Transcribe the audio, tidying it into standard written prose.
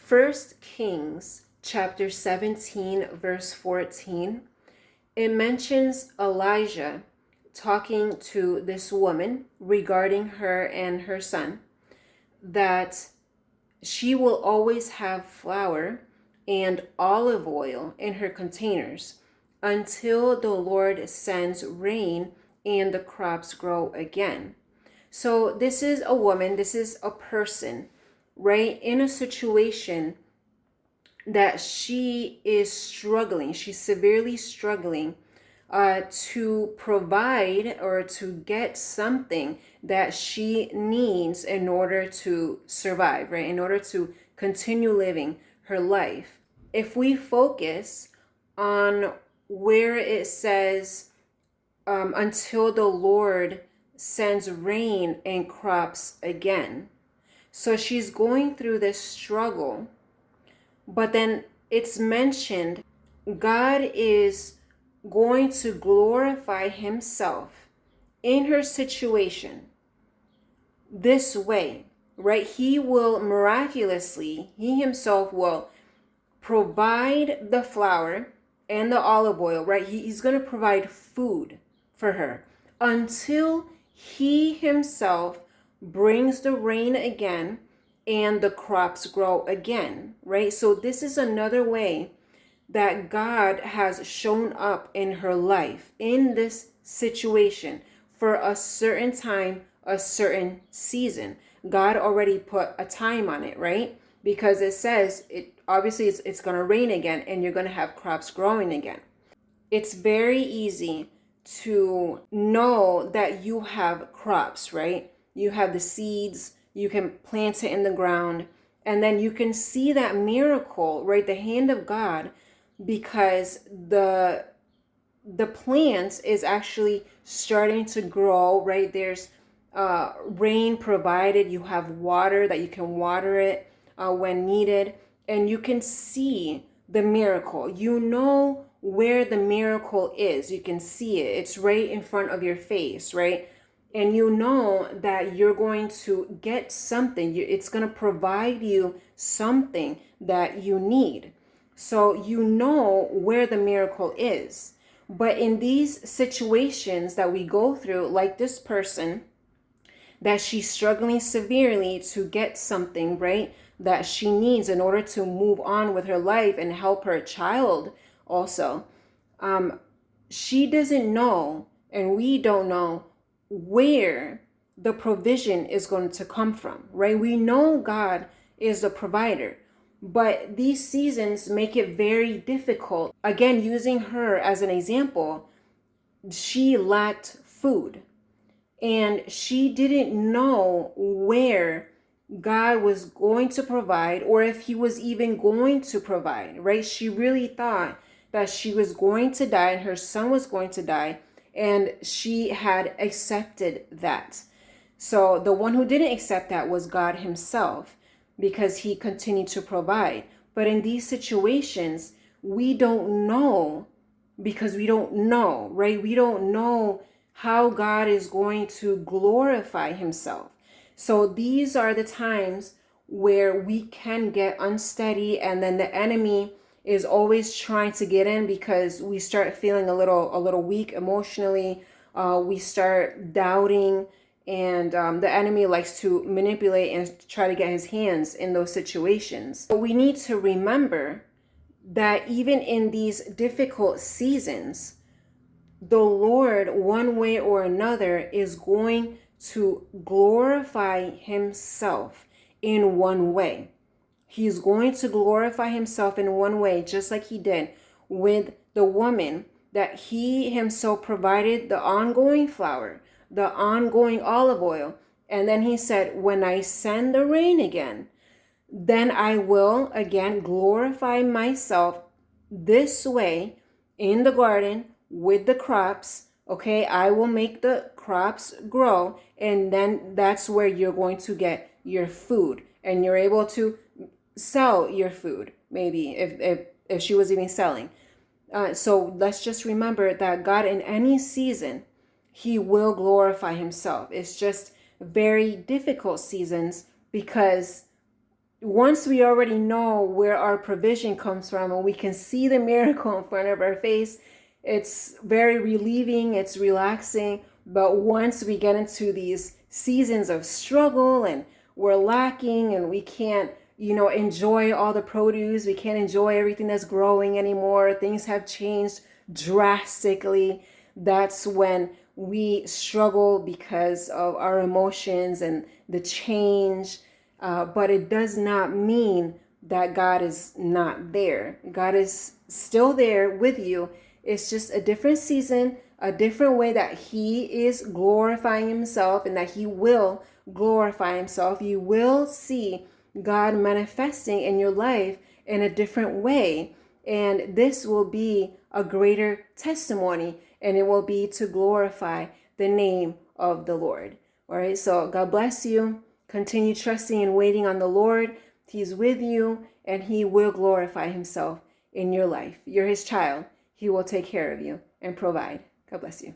First Kings chapter 17, verse 14, it mentions Elijah talking to this woman regarding her and her son, that she will always have flour and olive oil in her containers until the Lord sends rain and the crops grow again. So this is a woman, this is a person, right, in a situation that she is struggling, she's severely struggling to provide or to get something that she needs in order to survive, right? In order to continue living her life. If we focus on where it says, until the Lord sends rain and crops again. So she's going through this struggle, but then it's mentioned God is going to glorify himself in her situation this way, right? He will miraculously, he himself will provide the flour and the olive oil, right? He's going to provide food for her until he himself brings the rain again and the crops grow again, right? So this is another way that God has shown up in her life in this situation for a certain time, a certain season. God already put a time on it, right? Because it says it obviously it's going to rain again and you're going to have crops growing again. It's very easy to know that you have crops, right? You have the seeds, you can plant it in the ground, and then you can see that miracle, right? The hand of God, because the plant is actually starting to grow, right? There's rain provided, you have water that you can water it when needed, and you can see the miracle. You know where the miracle is. You can see it. It's right in front of your face, right? And you know that you're going to get something. It's going to provide you something that you need. So you know where the miracle is. But in these situations that we go through, like this person, that she's struggling severely to get something, right, that she needs in order to move on with her life and help her child also, she doesn't know, and we don't know where the provision is going to come from, right? We know God is the provider, but these seasons make it very difficult. Again, using her as an example, she lacked food and she didn't know where God was going to provide or if he was even going to provide, right? She really thought that she was going to die and her son was going to die, and she had accepted that. So the one who didn't accept that was God himself, because he continued to provide. But in these situations, we don't know, because we don't know, right? We don't know how God is going to glorify himself. So these are the times where we can get unsteady, and then the enemy is always trying to get in because we start feeling a little weak emotionally. We start doubting, and the enemy likes to manipulate and try to get his hands in those situations. But we need to remember that even in these difficult seasons, the Lord, one way or another, is going to glorify himself in one way. He's going to glorify himself in one way, just like he did with the woman, that he himself provided the ongoing flour, the ongoing olive oil. And then he said, when I send the rain again, then I will again glorify myself this way in the garden with the crops. Okay, I will make the crops grow, and then that's where you're going to get your food, and you're able to sell your food, maybe if she was even selling. So let's just remember that God, in any season, he will glorify himself. It's just very difficult seasons because once we already know where our provision comes from and we can see the miracle in front of our face, it's very relieving, it's relaxing. But once we get into these seasons of struggle and we're lacking and we can't, enjoy all the produce, we can't enjoy everything that's growing anymore, things have changed drastically, that's when we struggle because of our emotions and the change. But it does not mean that God is not there. God is still there with you. It's just a different season, a different way that He is glorifying Himself and that He will glorify Himself. You will see God manifesting in your life in a different way. And this will be a greater testimony, and it will be to glorify the name of the Lord. All right, so God bless you. Continue trusting and waiting on the Lord. He's with you, and He will glorify Himself in your life. You're His child. He will take care of you and provide. God bless you.